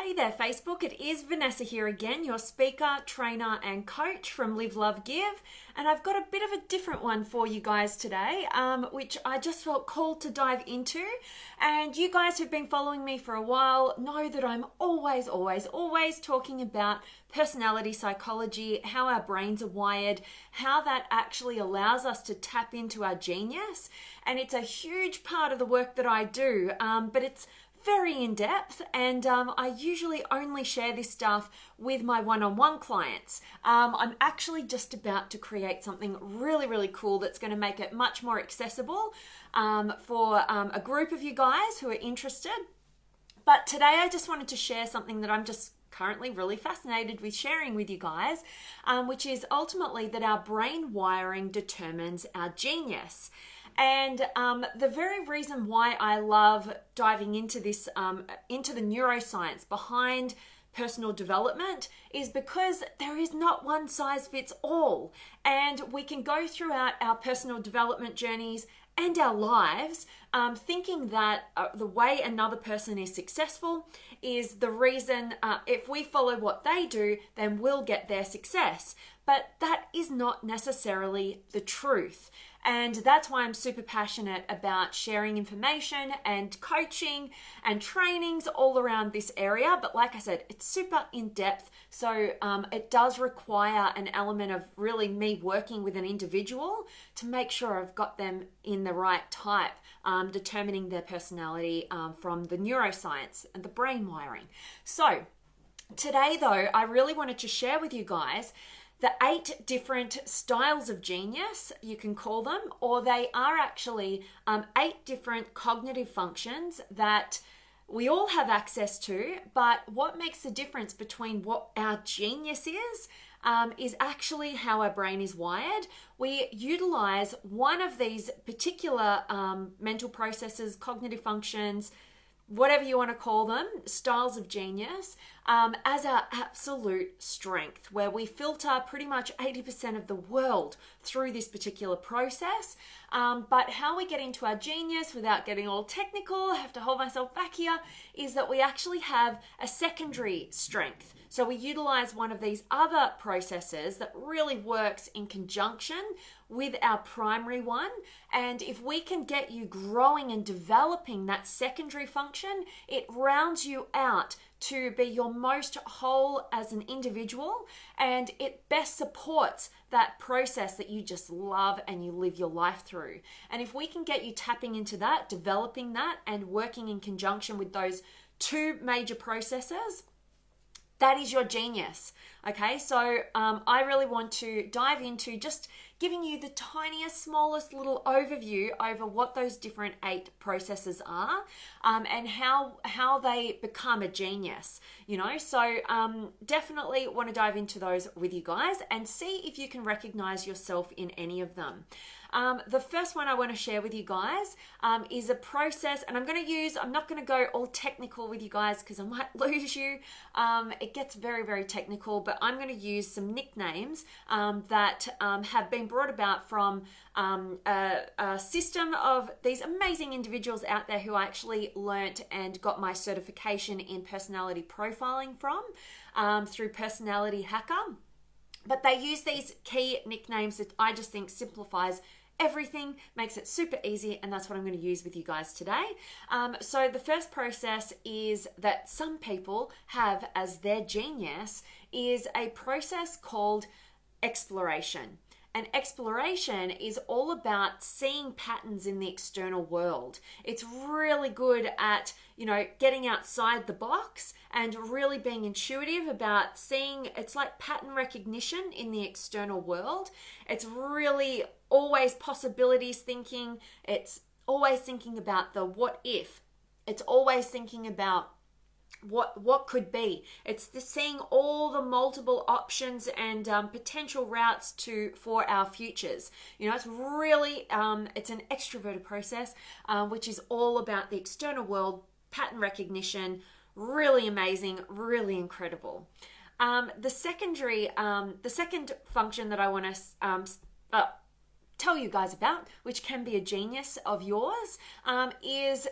Hey there, Facebook. It is Vanessa here again, your speaker, trainer, and coach from Live, Love, Give. And I've got a bit of a different one for you guys today, which I just felt called to dive into. And you guys who've been following me for a while know that I'm always talking about personality psychology, how our brains are wired, how that actually allows us to tap into our genius. And it's a huge part of the work that I do, but it's very in depth, and I usually only share this stuff with my one-on-one clients. I'm actually just about to create something really cool that's going to make it much more accessible for a group of you guys who are interested. But today I just wanted to share something that I'm just currently really fascinated with sharing with you guys, which is ultimately that our brain wiring determines our genius. And the very reason why I love diving into this, into the neuroscience behind personal development, is because there is not one size fits all. And we can go throughout our personal development journeys and our lives thinking that the way another person is successful is the reason, if we follow what they do, then we'll get their success. But that is not necessarily the truth. And that's why I'm super passionate about sharing information and coaching and trainings all around this area. But like I said, it's super in depth. So it does require an element of really me working with an individual to make sure I've got them in the right type, determining their personality from the neuroscience and the brain wiring. So today though, I really wanted to share with you guys the 8 different styles of genius, you can call them, or they are actually 8 different cognitive functions that we all have access to, but what makes the difference between what our genius is actually how our brain is wired. We utilize one of these particular mental processes, cognitive functions, whatever you want to call them, styles of genius, as our absolute strength, where we filter pretty much 80% of the world through this particular process. But how we get into our genius without getting all technical, I have to hold myself back here, is that we actually have a secondary strength. So we utilize one of these other processes that really works in conjunction with our primary one. And if we can get you growing and developing that secondary function, it rounds you out to be your most whole as an individual, and it best supports that process that you just love and you live your life through. And if we can get you tapping into that, developing that, and working in conjunction with those 2 major processes, that is your genius. Okay, so I really want to dive into just giving you the tiniest, smallest little overview over what those different 8 processes are, and how they become a genius, So definitely want to dive into those with you guys and see if you can recognize yourself in any of them. The first one I want to share with you guys is a process, and I'm not going to go all technical with you guys because I might lose you. It gets very technical, but I'm going to use some nicknames that have been brought about from a system of these amazing individuals out there who I actually learnt and got my certification in personality profiling from through Personality Hacker. But they use these key nicknames that I just think simplifies everything, makes it super easy, and that's what I'm going to use with you guys today. So the first process is that some people have as their genius is a process called exploration. And exploration is all about seeing patterns in the external world. It's really good at, getting outside the box and really being intuitive about seeing. It's like pattern recognition in the external world. It's really always possibilities thinking. It's always thinking about the what if. It's always thinking about what could be. It's seeing all the multiple options and potential routes for our futures. It's really it's an extroverted process, which is all about the external world, pattern recognition. Really amazing, really incredible. The second function that I want to tell you guys about, which can be a genius of yours, is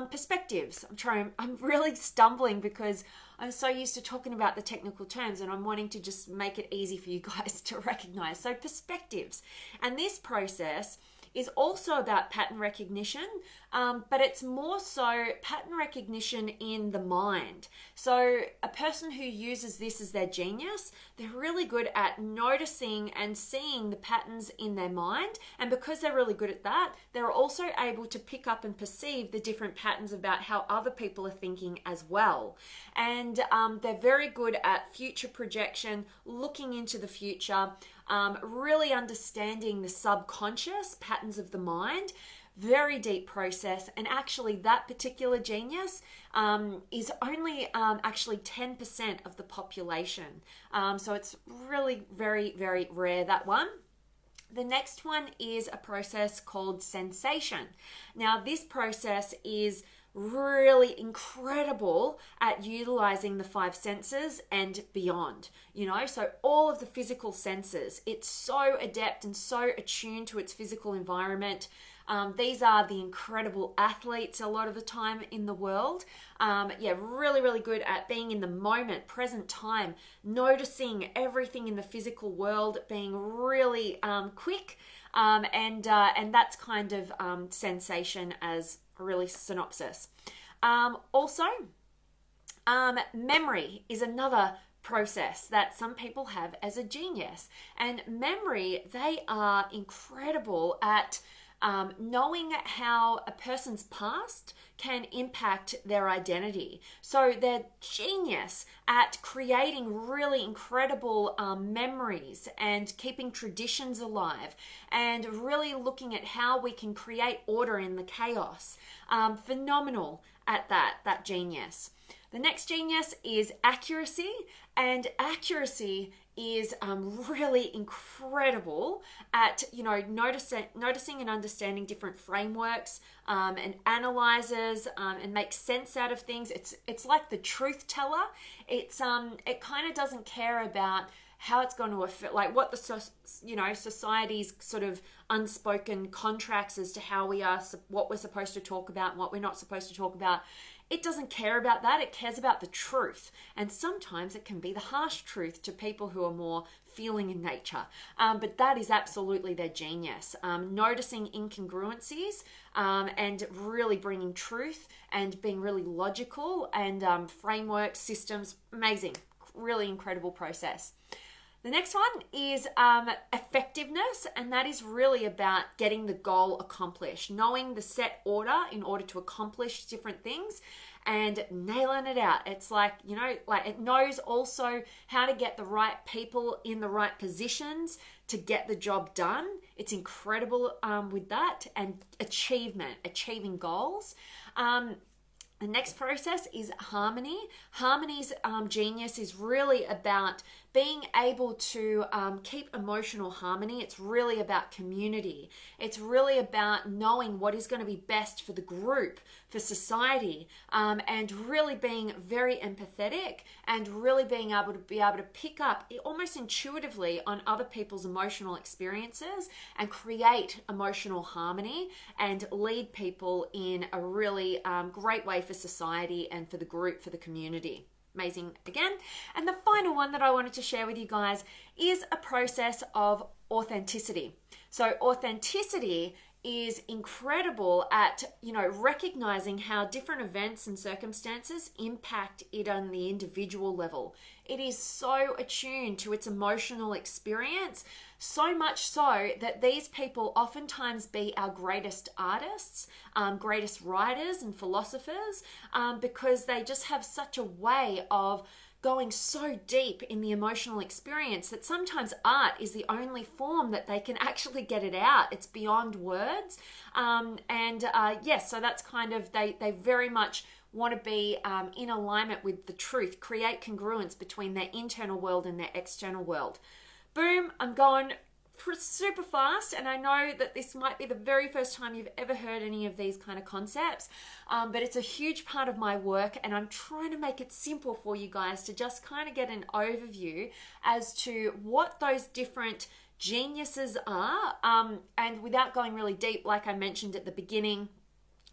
perspectives. I'm really stumbling because I'm so used to talking about the technical terms, and I'm wanting to just make it easy for you guys to recognize. So perspectives. And this process is also about pattern recognition, but it's more so pattern recognition in the mind. So a person who uses this as their genius, they're really good at noticing and seeing the patterns in their mind. And because they're really good at that, they're also able to pick up and perceive the different patterns about how other people are thinking as well. And they're very good at future projection, looking into the future, really understanding the subconscious patterns of the mind. Very deep process, and actually that particular genius is only actually 10% of the population. So it's really very, very rare, that one. The next one is a process called sensation. Now this process is really incredible at utilizing the 5 senses and beyond, so all of the physical senses. It's so adept and so attuned to its physical environment. These are the incredible athletes a lot of the time in the world. Really, really good at being in the moment, present time, noticing everything in the physical world, being really quick, and that's kind of sensation as a really synopsis. Also, memory is another process that some people have as a genius. And memory, they are incredible at knowing how a person's past can impact their identity. So they're genius at creating really incredible memories and keeping traditions alive, and really looking at how we can create order in the chaos. Phenomenal at that genius. The next genius is accuracy, and accuracy is really incredible at noticing and understanding different frameworks, and analyzes and makes sense out of things. It's like the truth teller. It kind of doesn't care about how it's going to affect, like what the society's sort of unspoken contracts as to how we are, what we're supposed to talk about and what we're not supposed to talk about. It doesn't care about that. It cares about the truth. And sometimes it can be the harsh truth to people who are more feeling in nature. But that is absolutely their genius. Noticing incongruencies, and really bringing truth and being really logical, and frameworks, systems. Amazing. Really incredible process. The next one is effectiveness, and that is really about getting the goal accomplished, knowing the set order in order to accomplish different things and nailing it out. It's like it knows also how to get the right people in the right positions to get the job done. It's incredible with that, and achieving goals. The next process is harmony. Harmony's genius is really about being able to keep emotional harmony. It's really about community. It's really about knowing what is going to be best for the group, for society, and really being very empathetic, and really being able to pick up almost intuitively on other people's emotional experiences and create emotional harmony and lead people in a really great way for society and for the group, for the community. Amazing again. And the final one that I wanted to share with you guys is a process of authenticity. So authenticity is incredible at, recognizing how different events and circumstances impact it on the individual level. It is so attuned to its emotional experience, so much so that these people oftentimes be our greatest artists, greatest writers and philosophers, because they just have such a way of going so deep in the emotional experience that sometimes art is the only form that they can actually get it out. It's beyond words. So that's kind of, they very much want to be in alignment with the truth, create congruence between their internal world and their external world. Boom, I'm going super fast, and I know that this might be the very first time you've ever heard any of these kind of concepts, but it's a huge part of my work, and I'm trying to make it simple for you guys to just kind of get an overview as to what those different geniuses are, and without going really deep, like I mentioned at the beginning,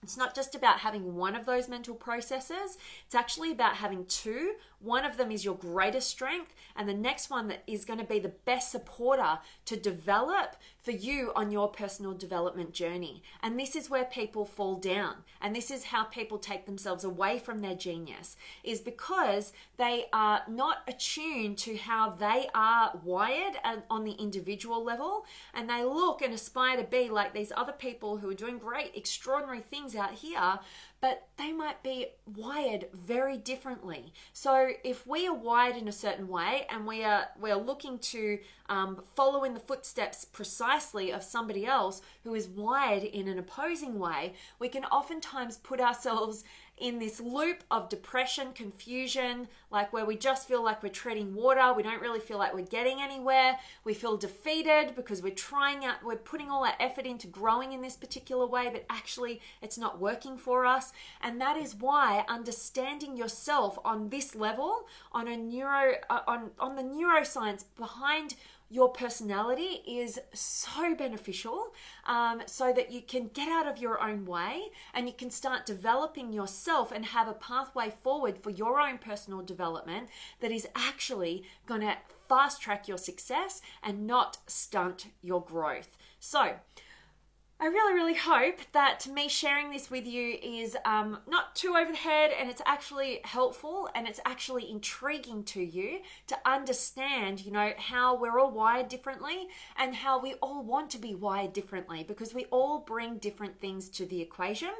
It's not just about having one of those mental processes. It's actually about having two. One of them is your greatest strength, and the next one that is going to be the best supporter to develop for you on your personal development journey. And this is where people fall down. And this is how people take themselves away from their genius, is because they are not attuned to how they are wired on the individual level. And they look and aspire to be like these other people who are doing great, extraordinary things out here, but they might be wired very differently. So if we are wired in a certain way and we're looking to follow in the footsteps precisely of somebody else who is wired in an opposing way, we can oftentimes put ourselves in this loop of depression, confusion, like where we just feel like we're treading water. We don't really feel like we're getting anywhere. We feel defeated because we're putting all our effort into growing in this particular way, but actually it's not working for us. And that is why understanding yourself on this level, on the neuroscience behind your personality, is so beneficial, so that you can get out of your own way and you can start developing yourself and have a pathway forward for your own personal development that is actually going to fast track your success and not stunt your growth. So I really, really hope that me sharing this with you is not too over the head, and it's actually helpful and it's actually intriguing to you to understand, how we're all wired differently and how we all want to be wired differently, because we all bring different things to the equation.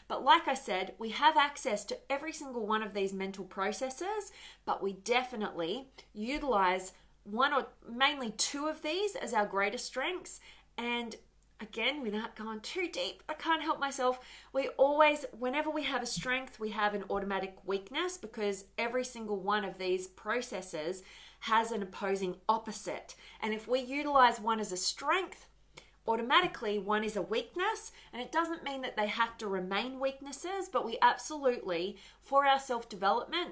But like I said, we have access to every single one of these mental processes, but we definitely utilize one or mainly two of these as our greatest strengths. And again, without going too deep, I can't help myself. We always, whenever we have a strength, we have an automatic weakness, because every single one of these processes has an opposing opposite. And if we utilize one as a strength, automatically one is a weakness. And it doesn't mean that they have to remain weaknesses, but we absolutely, for our self-development,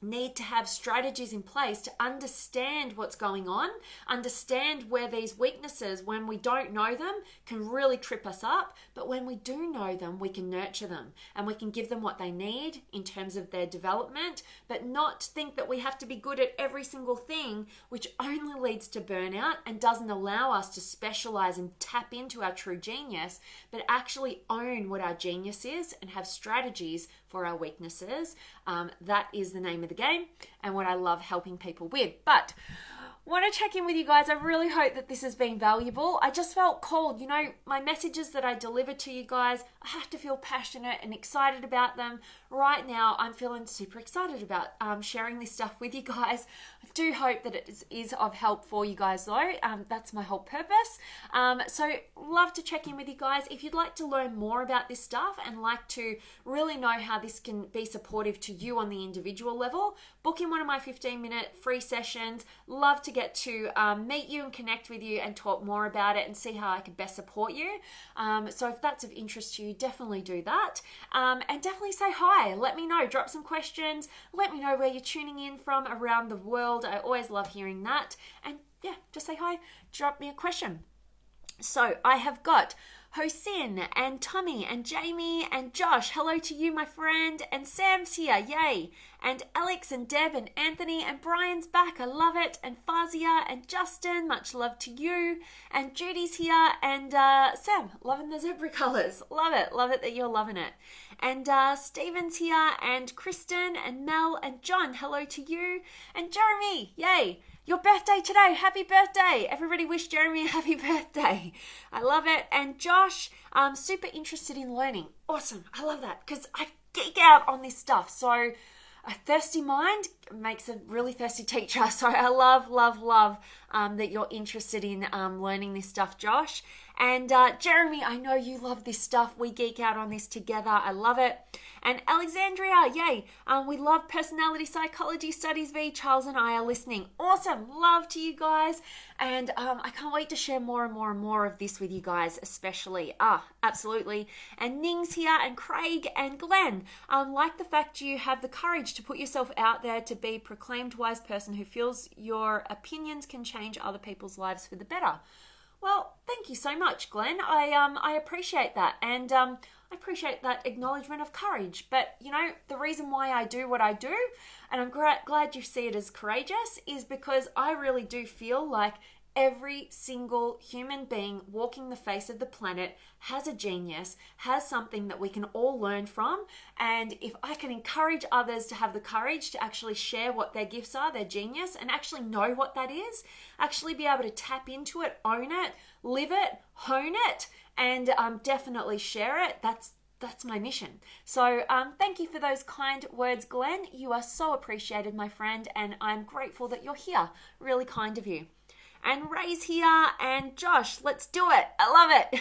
need to have strategies in place to understand what's going on, understand where these weaknesses, when we don't know them, can really trip us up. But when we do know them, we can nurture them and we can give them what they need in terms of their development, but not think that we have to be good at every single thing, which only leads to burnout and doesn't allow us to specialize and tap into our true genius, but actually own what our genius is and have strategies for our weaknesses. That is the name of the game and what I love helping people with. But want to check in with you guys. I really hope that this has been valuable. I just felt called, my messages that I deliver to you guys, I have to feel passionate and excited about them. Right now, I'm feeling super excited about sharing this stuff with you guys. I do hope that it is of help for you guys though. That's my whole purpose. So love to check in with you guys. If you'd like to learn more about this stuff and like to really know how this can be supportive to you on the individual level, book in one of my 15-minute free sessions. Love to get to meet you and connect with you and talk more about it and see how I can best support you. So if that's of interest to you, definitely do that. And definitely say hi. Let me know. Drop some questions. Let me know where you're tuning in from around the world. I always love hearing that. And yeah, just say hi. Drop me a question. So I have got Hosin and Tommy and Jamie and Josh. Hello to you, my friend. And Sam's here. Yay. And Alex and Deb and Anthony and Brian's back. I love it. And Fazia and Justin. Much love to you. And Judy's here. And Sam, loving the zebra colours. Love it. Love it that you're loving it. And Stephen's here. And Kristen and Mel and John. Hello to you. And Jeremy. Yay. Your birthday today. Happy birthday. Everybody wish Jeremy a happy birthday. I love it. And Josh, I'm super interested in learning. Awesome. I love that because I geek out on this stuff. So a thirsty mind makes a really thirsty teacher. So I love that you're interested in learning this stuff, Josh. And Jeremy, I know you love this stuff. We geek out on this together. I love it. And Alexandria, yay. We love personality psychology studies. V. Charles and I are listening. Awesome. Love to you guys. And I can't wait to share more and more of this with you guys, especially. Absolutely. And Ning's here and Craig and Glenn. Like the fact you have the courage to put yourself out there to be proclaimed wise person who feels your opinions can change other people's lives for the better. Well, thank you so much, Glenn. I appreciate that. And I appreciate that acknowledgement of courage. But, the reason why I do what I do, and I'm glad you see it as courageous, is because I really do feel like every single human being walking the face of the planet has a genius, has something that we can all learn from. And if I can encourage others to have the courage to actually share what their gifts are, their genius, and actually know what that is, actually be able to tap into it, own it, live it, hone it, and definitely share it, that's my mission. So thank you for those kind words, Glenn. You are so appreciated, my friend, and I'm grateful that you're here. Really kind of you. And Ray's here, and Josh, let's do it. I love it.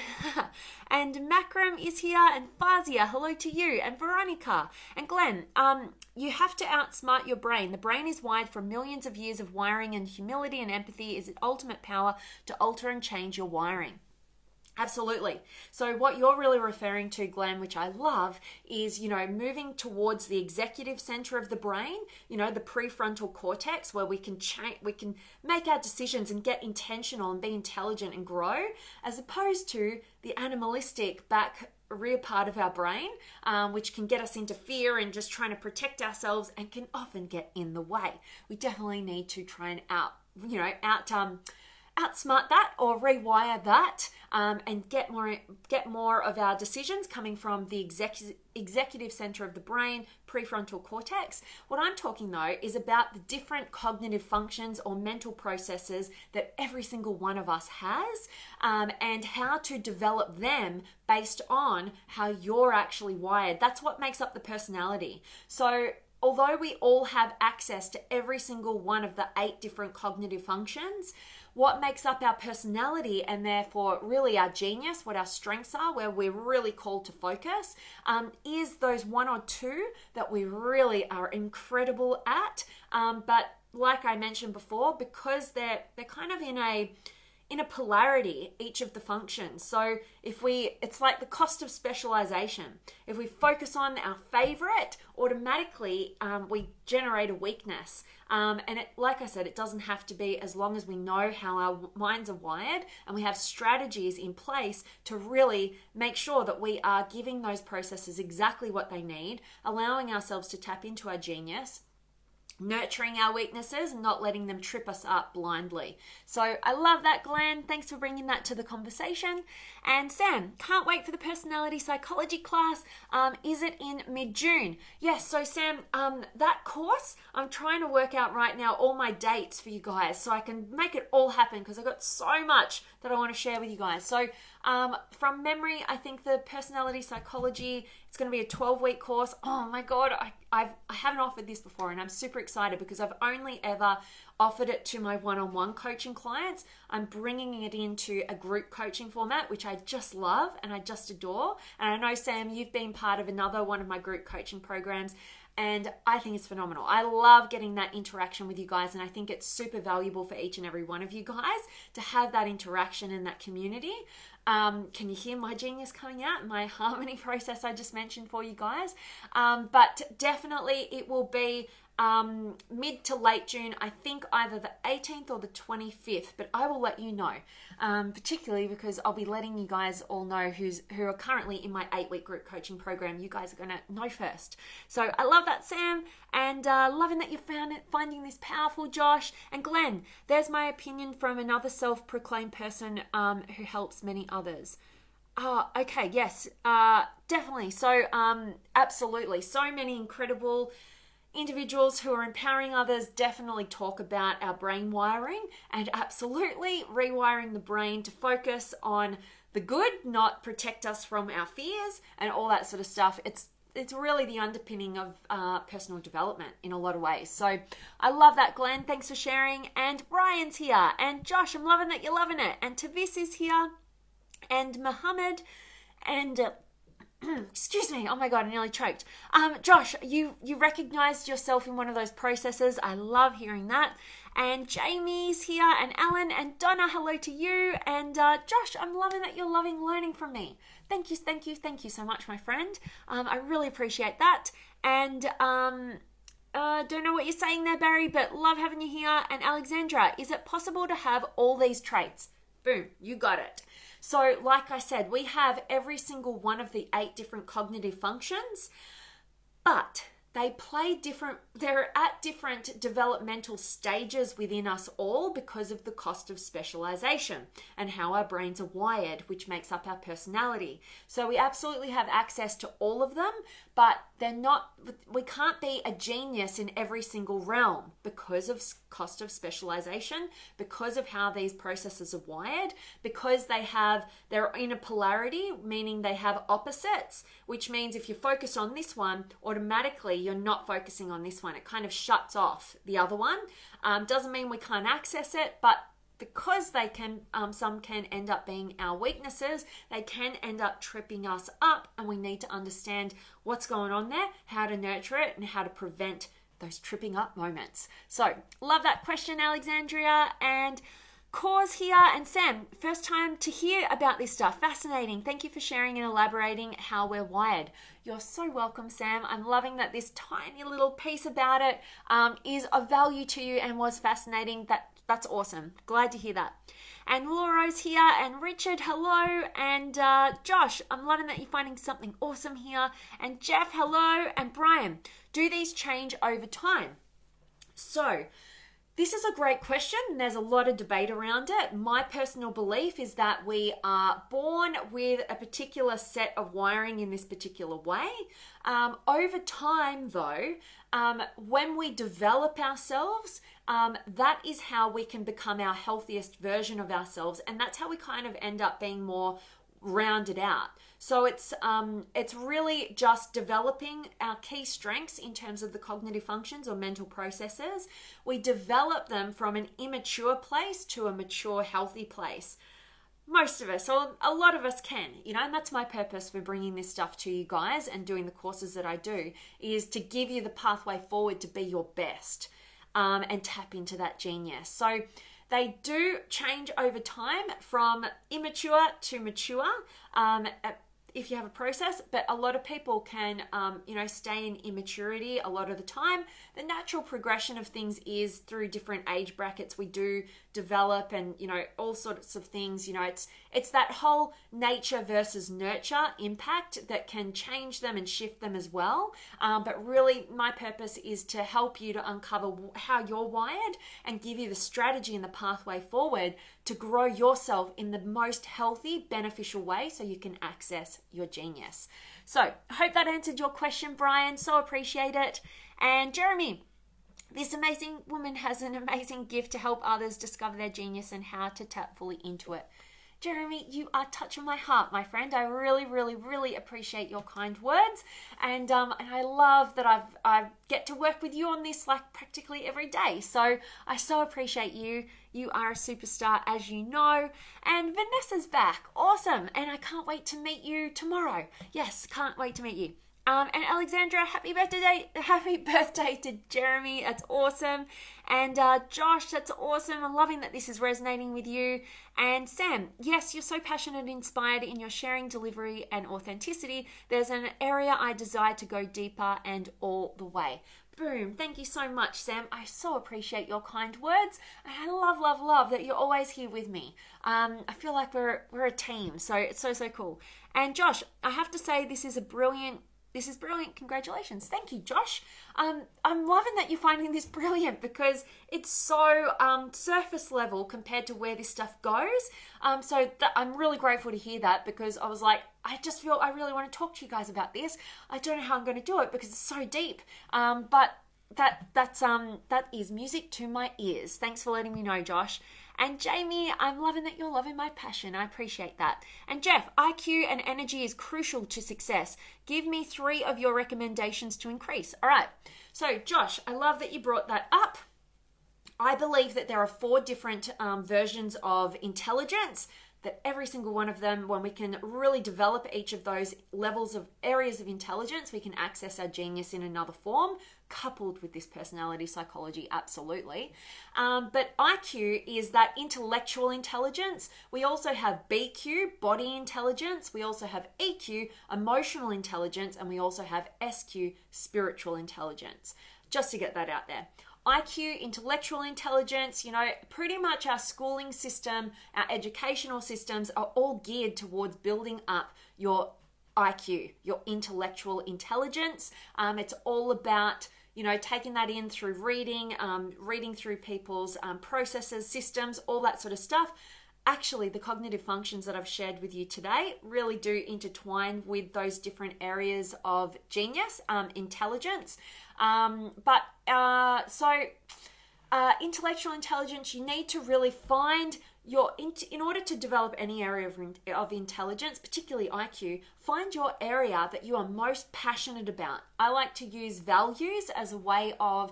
And Makram is here, and Fazia, hello to you, and Veronica. And Glenn, you have to outsmart your brain. The brain is wired from millions of years of wiring, and humility and empathy is its ultimate power to alter and change your wiring. Absolutely. So what you're really referring to, Glenn, which I love, is, moving towards the executive center of the brain, the prefrontal cortex, where we can make our decisions and get intentional and be intelligent and grow, as opposed to the animalistic back rear part of our brain, which can get us into fear and just trying to protect ourselves and can often get in the way. We definitely need to try and outsmart that or rewire that, and get more of our decisions coming from the executive center of the brain, prefrontal cortex. What I'm talking though is about the different cognitive functions or mental processes that every single one of us has, and how to develop them based on how you're actually wired. That's what makes up the personality. So although we all have access to every single one of the 8 different cognitive functions, what makes up our personality, and therefore really our genius, what our strengths are, where we're really called to focus, is those 1 or 2 that we really are incredible at. But like I mentioned before, because they're kind of in a polarity, each of the functions. So it's like the cost of specialization. If we focus on our favorite, automatically we generate a weakness. And like I said, it doesn't have to be, as long as we know how our minds are wired and we have strategies in place to really make sure that we are giving those processes exactly what they need, allowing ourselves to tap into our genius, nurturing our weaknesses and not letting them trip us up blindly. So I love that, Glenn. Thanks for bringing that to the conversation. And Sam, can't wait for the personality psychology class. Is it in mid-June? Yes. So Sam, that course, I'm trying to work out right now all my dates for you guys so I can make it all happen, because I've got so much that I want to share with you guys. So from memory, I think the personality psychology, it's going to be a 12-week course. Oh my God, I haven't offered this before, and I'm super excited because I've only ever offered it to my one-on-one coaching clients. I'm bringing it into a group coaching format, which I just love and I just adore. And I know, Sam, you've been part of another one of my group coaching programs, and I think it's phenomenal. I love getting that interaction with you guys, and I think it's super valuable for each and every one of you guys to have that interaction in that community. Can you hear my genius coming out, my harmony process I just mentioned for you guys? But definitely it will be mid to late June, I think either the 18th or the 25th, but I will let you know, particularly because I'll be letting you guys all know who are currently in my 8-week group coaching program. You guys are going to know first. So I love that, Sam, and loving that you finding this powerful, Josh. And Glenn, there's my opinion from another self-proclaimed person who helps many others. Okay, yes, definitely. So absolutely, so many incredible individuals who are empowering others definitely talk about our brain wiring, and absolutely rewiring the brain to focus on the good, not protect us from our fears and all that sort of stuff. It's really the underpinning of personal development in a lot of ways. So I love that, Glenn. Thanks for sharing. And Brian's here. And Josh, I'm loving that you're loving it. And Tavis is here. And Muhammad. And excuse me, oh my God, I nearly choked. Josh, you recognized yourself in one of those processes. I love hearing that. And Jamie's here, and Alan, and Donna, hello to you. And Josh, I'm loving that you're loving learning from me. Thank you so much, my friend. I really appreciate that. And don't know what you're saying there, Barry, but love having you here. And Alexandra, is it possible to have all these traits? Boom, you got it. So like I said, we have every single one of the 8 different cognitive functions, but they're at different developmental stages within us all because of the cost of specialization and how our brains are wired, which makes up our personality. So we absolutely have access to all of them, but we can't be a genius in every single realm because of cost of specialization, because of how these processes are wired, because they're in a polarity, meaning they have opposites, which means if you focus on this one, automatically you're not focusing on this one. It kind of shuts off the other one. Doesn't mean we can't access it, but because they can, some can end up being our weaknesses, they can end up tripping us up, and we need to understand what's going on there, how to nurture it, and how to prevent those tripping up moments. So, love that question, Alexandria. And Cause here and Sam, first time to hear about this stuff. Fascinating. Thank you for sharing and elaborating how we're wired. You're so welcome, Sam. I'm loving that this tiny little piece about it is of value to you and was fascinating. That's awesome. Glad to hear that. And Laura's here, and Richard, hello. And Josh, I'm loving that you're finding something awesome here. And Jeff, hello. And Brian, do these change over time? So, this is a great question. There's a lot of debate around it. My personal belief is that we are born with a particular set of wiring in this particular way. Over time, though, when we develop ourselves, that is how we can become our healthiest version of ourselves. And that's how we kind of end up being more rounded out. So it's really just developing our key strengths in terms of the cognitive functions or mental processes. We develop them from an immature place to a mature, healthy place. Most of us, or a lot of us can, and that's my purpose for bringing this stuff to you guys and doing the courses that I do, is to give you the pathway forward to be your best and tap into that genius. So they do change over time from immature to mature if you have a process, but a lot of people can, stay in immaturity a lot of the time. The natural progression of things is through different age brackets we do develop, and, all sorts of things. It's that whole nature versus nurture impact that can change them and shift them as well. But really, my purpose is to help you to uncover how you're wired and give you the strategy and the pathway forward to grow yourself in the most healthy, beneficial way so you can access your genius. So, I hope that answered your question, Brian. So appreciate it. And Jeremy, this amazing woman has an amazing gift to help others discover their genius and how to tap fully into it. Jeremy, you are touching my heart, my friend. I really, really, really appreciate your kind words. And I love that I get to work with you on this like practically every day. So I so appreciate you. You are a superstar, as you know. And Vanessa's back. Awesome. And I can't wait to meet you tomorrow. Yes, can't wait to meet you. And Alexandra, happy birthday to Jeremy. That's awesome. And Josh, that's awesome. I'm loving that this is resonating with you. And Sam, yes, you're so passionate and inspired in your sharing, delivery, and authenticity. There's an area I desire to go deeper and all the way. Boom. Thank you so much, Sam. I so appreciate your kind words. And I love that you're always here with me. I feel like we're a team. So it's so cool. And Josh, I have to say this is brilliant. Congratulations. Thank you, Josh. I'm loving that you're finding this brilliant because it's so surface level compared to where this stuff goes. I'm really grateful to hear that because I was like, I just feel I really want to talk to you guys about this. I don't know how I'm going to do it because it's so deep. But that is music to my ears. Thanks for letting me know, Josh. And Jamie, I'm loving that you're loving my passion. I appreciate that. And Jeff, IQ and energy is crucial to success. Give me 3 of your recommendations to increase. All right. So Josh, I love that you brought that up. I believe that there are 4 different versions of intelligence, that every single one of them, when we can really develop each of those levels of areas of intelligence, we can access our genius in another form, coupled with this personality psychology, absolutely. But IQ is that intellectual intelligence. We also have BQ, body intelligence. We also have EQ, emotional intelligence. And we also have SQ, spiritual intelligence. Just to get that out there. IQ, intellectual intelligence, pretty much our schooling system, our educational systems are all geared towards building up your IQ, your intellectual intelligence. It's all about taking that in through reading, reading through people's processes, systems, all that sort of stuff. Actually, the cognitive functions that I've shared with you today really do intertwine with those different areas of genius, intelligence. Intellectual intelligence, you need to really find in order to develop any area of intelligence, particularly IQ, find your area that you are most passionate about. I like to use values as a way of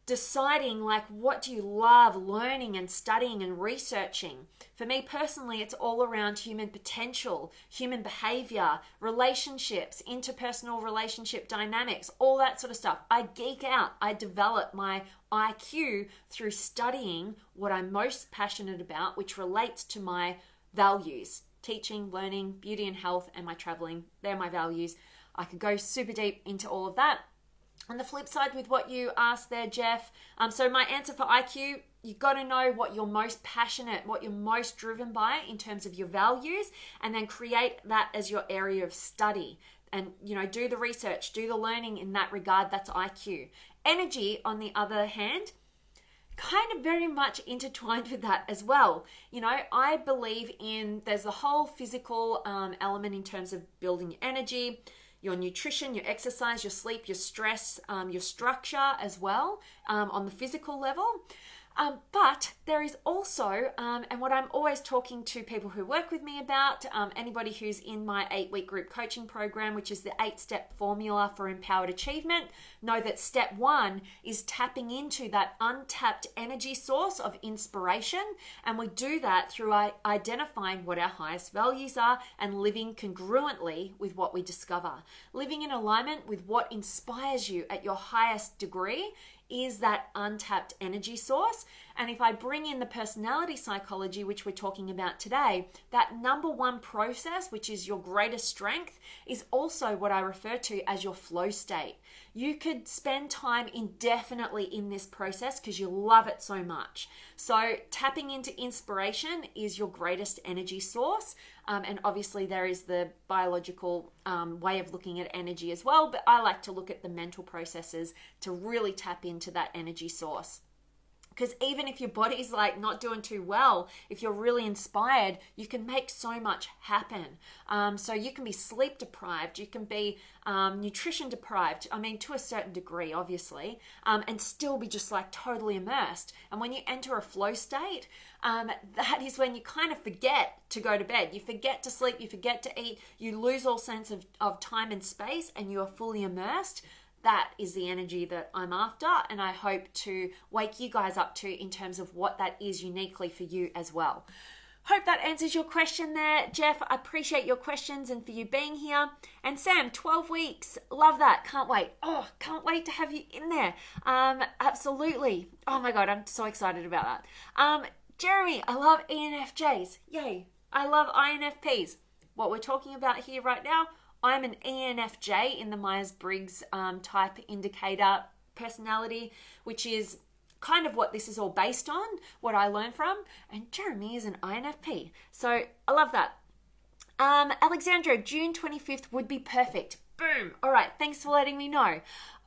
deciding, like, what do you love learning and studying and researching. For me personally, it's all around human potential, human behavior, relationships, interpersonal relationship dynamics, all that sort of stuff. I geek out. I develop my IQ through studying what I'm most passionate about, which relates to my values: teaching, learning, beauty and health, and my traveling. They're my values. I could go super deep into all of that. On the flip side, with what you asked there, Jeff, so my answer for IQ, you've got to know what you're most passionate, what you're most driven by in terms of your values, and then create that as your area of study. And, do the research, do the learning in that regard. That's IQ. Energy, on the other hand, kind of very much intertwined with that as well. I believe there's the whole physical element in terms of building energy, your nutrition, your exercise, your sleep, your stress, your structure as well, on the physical level. But there is also, and what I'm always talking to people who work with me about, anybody who's in my 8-week group coaching program, which is the 8-step formula for empowered achievement, know that step 1 is tapping into that untapped energy source of inspiration. And we do that through identifying what our highest values are and living congruently with what we discover. Living in alignment with what inspires you at your highest degree is that untapped energy source. And if I bring in the personality psychology, which we're talking about today, that number one process, which is your greatest strength, is also what I refer to as your flow state. You could spend time indefinitely in this process because you love it so much. So tapping into inspiration is your greatest energy source. And obviously there is the biological way of looking at energy as well, but I like to look at the mental processes to really tap into that energy source. Because even if your body's like not doing too well, if you're really inspired, you can make so much happen. So you can be sleep deprived, you can be nutrition deprived, to a certain degree, obviously, and still be just like totally immersed. And when you enter a flow state, that is when you kind of forget to go to bed. You forget to sleep, you forget to eat, you lose all sense of time and space, and you are fully immersed. That is the energy that I'm after, and I hope to wake you guys up to in terms of what that is uniquely for you as well. Hope that answers your question there, Jeff. I appreciate your questions and for you being here. And Sam, 12 weeks. Love that. Can't wait. Oh, can't wait to have you in there. Absolutely. Oh my God, I'm so excited about that. Jeremy, I love ENFJs. Yay. I love INFPs. What we're talking about here right now, I'm an ENFJ in the Myers-Briggs type indicator personality, which is kind of what this is all based on, what I learned from. And Jeremy is an INFP. So I love that. Alexandra, June 25th would be perfect. Boom. All right. Thanks for letting me know.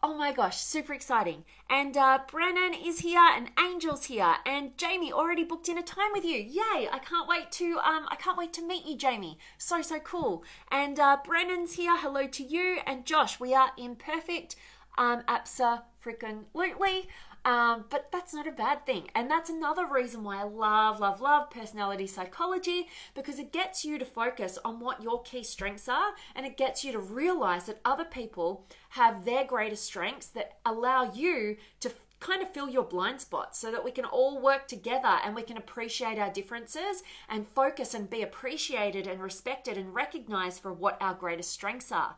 Oh my gosh, super exciting. And Brennan is here and Angel's here and Jamie already booked in a time with you. Yay. I can't wait to meet you, Jamie. So cool. And Brennan's here. Hello to you. And Josh, we are imperfect. Abso-freaking-lutely. But that's not a bad thing. And that's another reason why I love personality psychology, because it gets you to focus on what your key strengths are, and it gets you to realize that other people have their greatest strengths that allow you to kind of fill your blind spots so that we can all work together and we can appreciate our differences and focus and be appreciated and respected and recognized for what our greatest strengths are.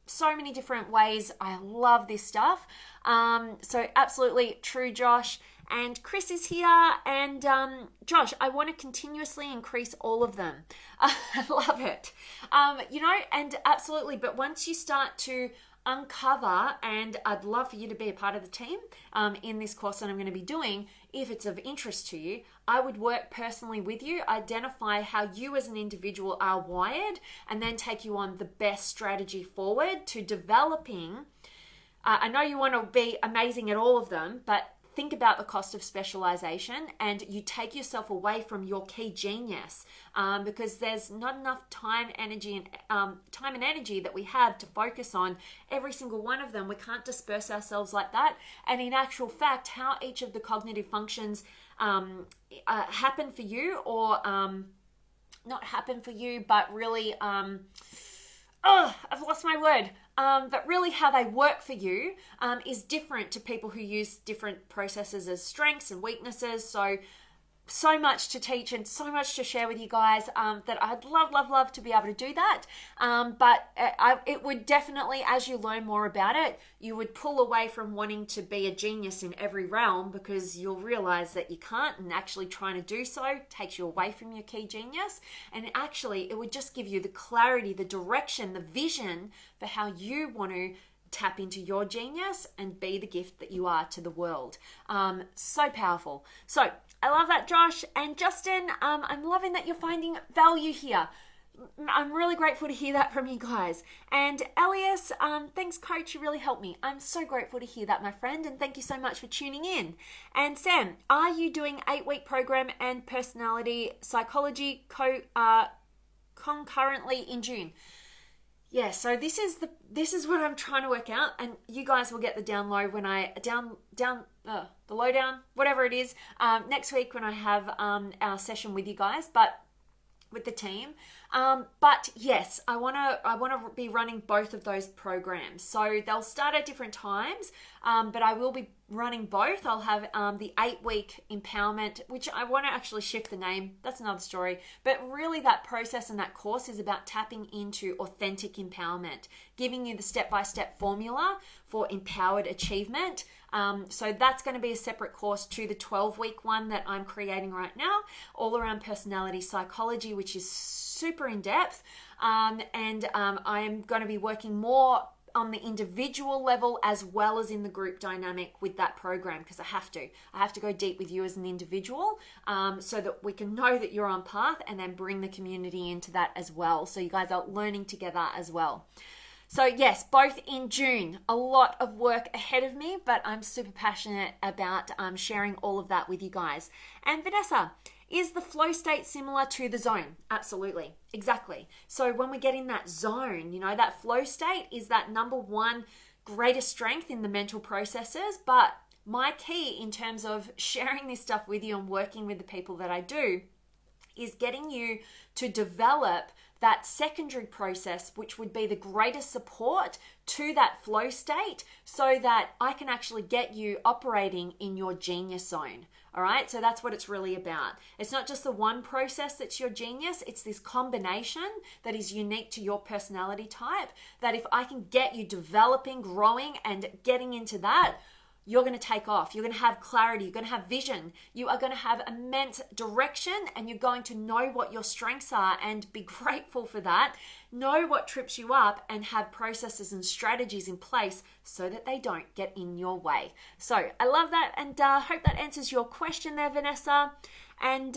So many different ways. I love this stuff. So absolutely true, Josh. and Chris is here, and Josh, I want to continuously increase all of them. I love it. And absolutely, but once you start to uncover, and I'd love for you to be a part of the team in this course that I'm going to be doing, if it's of interest to you, I would work personally with you, identify how you as an individual are wired, and then take you on the best strategy forward to developing. I know you want to be amazing at all of them, but think about the cost of specialization, and you take yourself away from your key genius because there's not enough time, energy, and energy that we have to focus on every single one of them. We can't disperse ourselves like that. And in actual fact, how each of the cognitive functions happen for you, or not happen for you, but really, I've lost my word. But really how they work for you is different to people who use different processes as strengths and weaknesses. So much to teach and so much to share with you guys that I'd love to be able to do that. But it would definitely, as you learn more about it, you would pull away from wanting to be a genius in every realm, because you'll realize that you can't, and actually trying to do so takes you away from your key genius. And actually, it would just give you the clarity, the direction, the vision for how you want to tap into your genius and be the gift that you are to the world. So powerful. So I love that, Josh and Justin. I'm loving that you're finding value here. I'm really grateful to hear that from you guys. And Elias, thanks, coach. You really helped me. I'm so grateful to hear that, my friend. And thank you so much for tuning in. And Sam, are you doing 8-week program and personality psychology concurrently in June? Yeah, so this is what I'm trying to work out, and you guys will get the download when I the lowdown, whatever it is, next week when I have our session with you guys, but with the team. But yes, I want to be running both of those programs. So they'll start at different times, but I will be running both. I'll have the 8-week empowerment, which I want to actually shift the name. That's another story. But really that process and that course is about tapping into authentic empowerment, giving you the step-by-step formula for empowered achievement. So that's going to be a separate course to the 12-week one that I'm creating right now, all around personality psychology, which is super in depth. And I'm going to be working more on the individual level as well as in the group dynamic with that program, because I have to go deep with you as an individual, so that we can know that you're on path, and then bring the community into that as well, so you guys are learning together as well. So yes, both in June. A lot of work ahead of me, but I'm super passionate about sharing all of that with you guys. And Vanessa, is the flow state similar to the zone? Absolutely. Exactly. So when we get in that zone, that flow state is that number one greatest strength in the mental processes. But my key in terms of sharing this stuff with you and working with the people that I do is getting you to develop that secondary process, which would be the greatest support to that flow state, so that I can actually get you operating in your genius zone. All right, so that's what it's really about. It's not just the one process that's your genius, it's this combination that is unique to your personality type, that if I can get you developing, growing, and getting into that, you're going to take off. You're going to have clarity. You're going to have vision. You are going to have immense direction, and you're going to know what your strengths are and be grateful for that. Know what trips you up, and have processes and strategies in place so that they don't get in your way. So I love that, and hope that answers your question there, Vanessa. And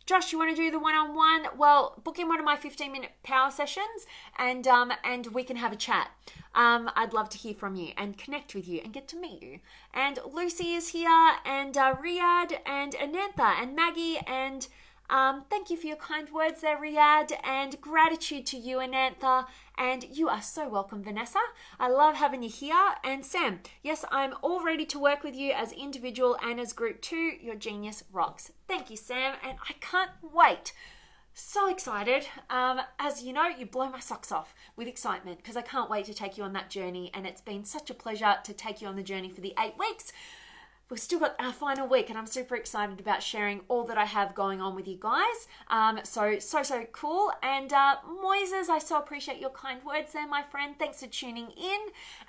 Josh, you want to do the one-on-one? Well, book in one of my 15-minute power sessions, and we can have a chat. I'd love to hear from you and connect with you and get to meet you. And Lucy is here, and Riyadh, and Anantha, and Maggie, and thank you for your kind words there, Riyadh, and gratitude to you, Anantha, and you are so welcome, Vanessa. I love having you here. And Sam, yes, I'm all ready to work with you as individual and as group too. Your genius rocks. Thank you, Sam, and I can't wait. So excited. As you know, you blow my socks off with excitement, because I can't wait to take you on that journey, and it's been such a pleasure to take you on the journey for the 8 weeks. we've still got our final week, and I'm super excited about sharing all that I have going on with you guys. So cool. And Moises, I so appreciate your kind words there, my friend. Thanks for tuning in.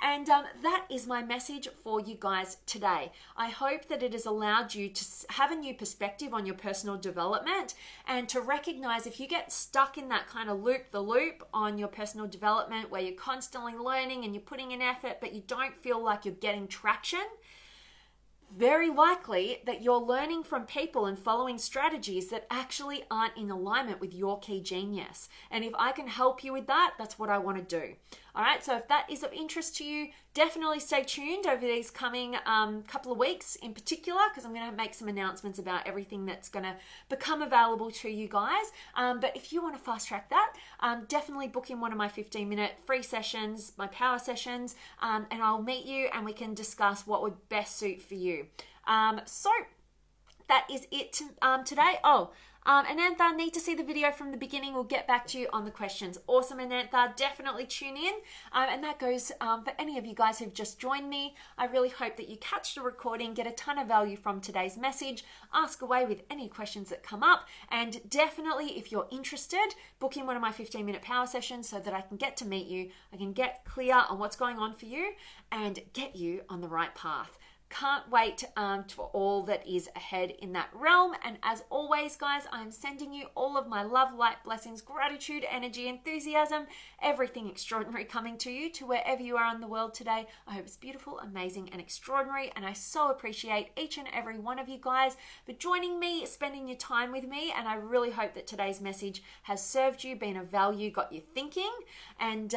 And that is my message for you guys today. I hope that it has allowed you to have a new perspective on your personal development, and to recognize if you get stuck in that kind of loop on your personal development where you're constantly learning and you're putting in effort, but you don't feel like you're getting traction, very likely that you're learning from people and following strategies that actually aren't in alignment with your key genius. And if I can help you with that, that's what I want to do. All right, so if that is of interest to you, definitely stay tuned over these coming couple of weeks in particular, because I'm going to make some announcements about everything that's going to become available to you guys. But if you want to fast track that, definitely book in one of my 15-minute free sessions, my power sessions, and I'll meet you and we can discuss what would best suit for you. So that is it today. Anantha, need to see the video from the beginning. We'll get back to you on the questions. Awesome, Anantha. Definitely tune in. And that goes for any of you guys who've just joined me. I really hope that you catch the recording, get a ton of value from today's message, ask away with any questions that come up. And definitely, if you're interested, book in one of my 15-minute power sessions so that I can get to meet you. I can get clear on what's going on for you and get you on the right path. Can't wait for all that is ahead in that realm. And as always, guys, I'm sending you all of my love, light, blessings, gratitude, energy, enthusiasm, everything extraordinary coming to you, to wherever you are in the world today. I hope it's beautiful, amazing, and extraordinary. And I so appreciate each and every one of you guys for joining me, spending your time with me. And I really hope that today's message has served you, been of value, got you thinking, and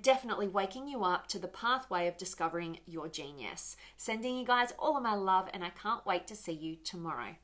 definitely waking you up to the pathway of discovering your genius. Sending you guys all of my love, and I can't wait to see you tomorrow.